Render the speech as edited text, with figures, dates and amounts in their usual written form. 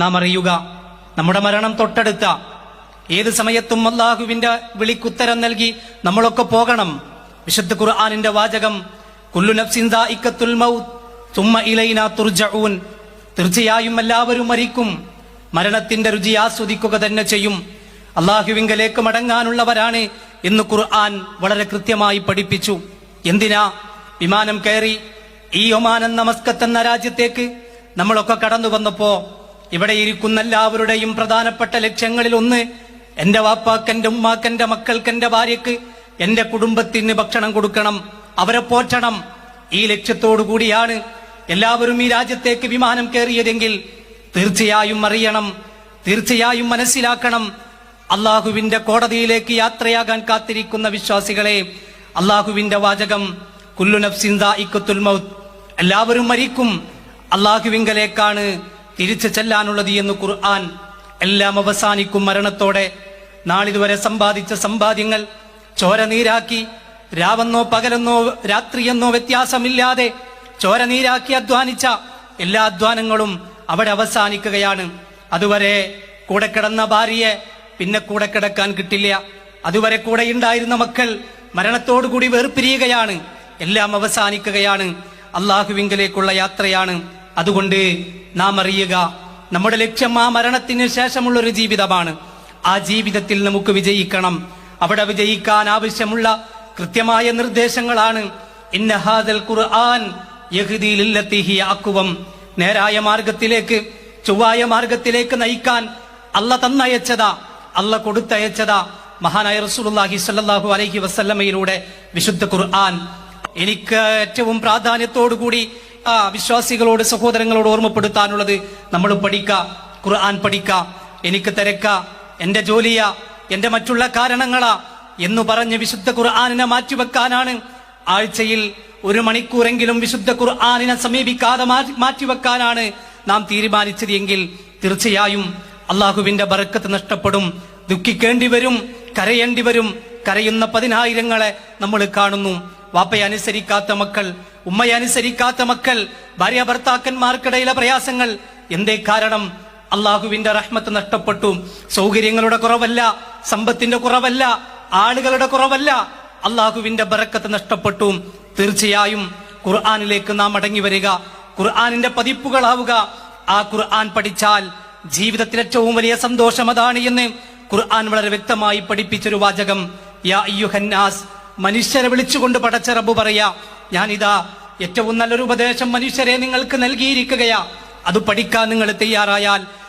നാം അറിയുക, നമ്മുടെ മരണം തൊട്ടടുത്ത ഏത് സമയത്തും അല്ലാഹുവിന്റെ വിളിക്കുത്തരം നൽകി നമ്മളൊക്കെ പോകണം. വിശുദ്ധ ഖുർആനിന്റെ വാചകം കുല്ലു നഫ്സിൻ ദാഇഖത്തുൽ മൗത്ത് സുമ്മ ഇലൈനാ തുർജഊൻ. തീർച്ചയായും എല്ലാവരും മരിക്കും, മരണത്തിന്റെ രുചി ആസ്വദിക്കുക തന്നെ ചെയ്യും, അല്ലാഹുവിങ്കലേക്ക് മടങ്ങാനുള്ളവരാണ് എന്ന് ഖുർആൻ വളരെ കൃത്യമായി പഠിപ്പിച്ചു. എന്തിനാ വിമാനം കയറി ഈ ഒമാൻ എന്ന മസ്കത്ത് എന്ന രാജ്യത്തേക്ക് നമ്മളൊക്കെ കടന്നു വന്നപ്പോ ഇവിടെ ഇരിക്കുന്ന എല്ലാവരുടെയും പ്രധാനപ്പെട്ട ലക്ഷ്യങ്ങളിൽ ഒന്ന് എന്റെ വാപ്പാക്ക്, എന്റെ ഉമ്മാക്ക്, എന്റെ മക്കൾക്ക്, എന്റെ ഭാര്യക്ക്, എന്റെ കുടുംബത്തിന് ഭക്ഷണം കൊടുക്കണം, അവരെ പോറ്റണം. ഈ ലക്ഷ്യത്തോടു കൂടിയാണ് എല്ലാവരും ഈ രാജ്യത്തേക്ക് വിമാനം കയറിയതെങ്കിൽ തീർച്ചയായും അറിയണം, തീർച്ചയായും മനസ്സിലാക്കണം, അള്ളാഹുവിന്റെ കോടതിയിലേക്ക് യാത്രയാകാൻ കാത്തിരിക്കുന്ന വിശ്വാസികളെ, അള്ളാഹുവിന്റെ വാചകം കുല്ലു നഫ്സിൻ ദാഇഖത്തുൽ മൗത്ത്, എല്ലാവരും മരിക്കും, അള്ളാഹുവിങ്കലേക്കാണ് തിരിച്ചു ചെല്ലാനുള്ളത് എന്ന് ഖുർആൻ. എല്ലാം അവസാനിക്കും മരണത്തോടെ. നാളിതുവരെ സമ്പാദിച്ച സമ്പാദ്യങ്ങൾ ചോര നീരാക്കി, രാവെന്നോ പകലെന്നോ രാത്രിയെന്നോ വ്യത്യാസമില്ലാതെ ചോര നീരാക്കി അധ്വാനിച്ച എല്ലാ അധ്വാനങ്ങളും അവിടെ അവസാനിക്കുകയാണ്. അതുവരെ കൂടെ കിടന്ന ഭാര്യയെ പിന്നെ കൂടെ കിടക്കാൻ കിട്ടില്ല. അതുവരെ കൂടെ ഉണ്ടായിരുന്ന മക്കൾ മരണത്തോടുകൂടി വേർപിരിയുകയാണ്. എല്ലാം അവസാനിക്കുകയാണ്. അള്ളാഹുവിങ്കലേക്കുള്ള യാത്രയാണ്. അതുകൊണ്ട് നാം അറിയുക, നമ്മുടെ ലക്ഷ്യം ആ മരണത്തിന് ശേഷമുള്ളൊരു ജീവിതമാണ്. ആ ജീവിതത്തിൽ നമുക്ക് വിജയിക്കണം. അവിടെ വിജയിക്കാൻ ആവശ്യമുള്ള കൃത്യമായ നിർദ്ദേശങ്ങളാണ് ഇന്ന ഹാദൽ ഖുർആൻ യഹ്ദി ലില്ലത്തി ഹിയ അഖ്വം. നേരായ മാർഗത്തിലേക്ക്, ചൊവ്വായ മാർഗത്തിലേക്ക് നയിക്കാൻ അല്ല തന്നയച്ചതാ, അല്ല കൊടുത്തയച്ചതാ മഹാനായ റസൂലുള്ളാഹി സ്വല്ലല്ലാഹു അലൈഹി വസല്ലമയിലൂടെ വിശുദ്ധ ഖുർആൻ. എനിക്ക് ഏറ്റവും പ്രാധാന്യത്തോടുകൂടി വിശ്വാസികളോട്, സഹോദരങ്ങളോട് ഓർമ്മപ്പെടുത്താനുള്ളത്, നമ്മൾ പഠിക്ക, ഖുർആൻ പഠിക്ക. എനിക്ക് തിരക്ക, എന്റെ ജോലിയാ, എന്റെ മറ്റുള്ള കാരണങ്ങളാ എന്ന് പറഞ്ഞ് വിശുദ്ധ ഖുർആനിനെ മാറ്റിവെക്കാനാണ് ആഴ്ചയിൽ 1 മണിക്കൂറെങ്കിലും വിശുദ്ധ ഖുർആനിനെ സമീപിക്കാതെ മാറ്റിവെക്കാനാണ് നാം തീരുമാനിച്ചത് എങ്കിൽ തീർച്ചയായും അള്ളാഹുവിന്റെ ബറക്കത്ത് നഷ്ടപ്പെടും. ദുഃഖിക്കേണ്ടി വരും, കരയേണ്ടി വരും. കരയുന്ന 10,000-ങ്ങളെ നമ്മൾ കാണുന്നു. വാപ്പയെ അനുസരിക്കാത്ത മക്കൾ, ഉമ്മയെ അനുസരിക്കാത്ത മക്കൾ, ഭാര്യ ഭർത്താക്കന്മാർക്കിടയിലെ പ്രയാസങ്ങൾ. എന്തേ കാരണം? അള്ളാഹുവിന്റെ റഹ്മത്ത് നഷ്ടപ്പെട്ടു. സൗകര്യങ്ങളുടെ കുറവല്ല, സമ്പത്തിന്റെ കുറവല്ല, ആളുകളുടെ കുറവല്ല, അള്ളാഹുവിന്റെ ബറക്കത്ത് നഷ്ടപ്പെട്ടു. തീർച്ചയായും ഖുർആനിലേക്ക് നാം മടങ്ങി വരിക, ഖുർആനിന്റെ പതിപ്പുകളാവുക. ആ ഖുർആൻ പഠിച്ചാൽ ജീവിതത്തിൽ ഏറ്റവും വലിയ സന്തോഷം അതാണ് എന്ന് ഖുർആൻ വളരെ വ്യക്തമായി പഠിപ്പിച്ചൊരു വാചകം. യാ അയ്യുഹന്നാസ്, മനുഷ്യരെ വിളിച്ചുകൊണ്ട് പടച്ച റബ്ബ് പറയാ, ഞാനിതാ ഏറ്റവും നല്ലൊരു ഉപദേശം മനുഷ്യരെ നിങ്ങൾക്ക് നൽകിയിരിക്കുകയാ. അത് പഠിക്കാൻ നിങ്ങൾ തയ്യാറായാൽ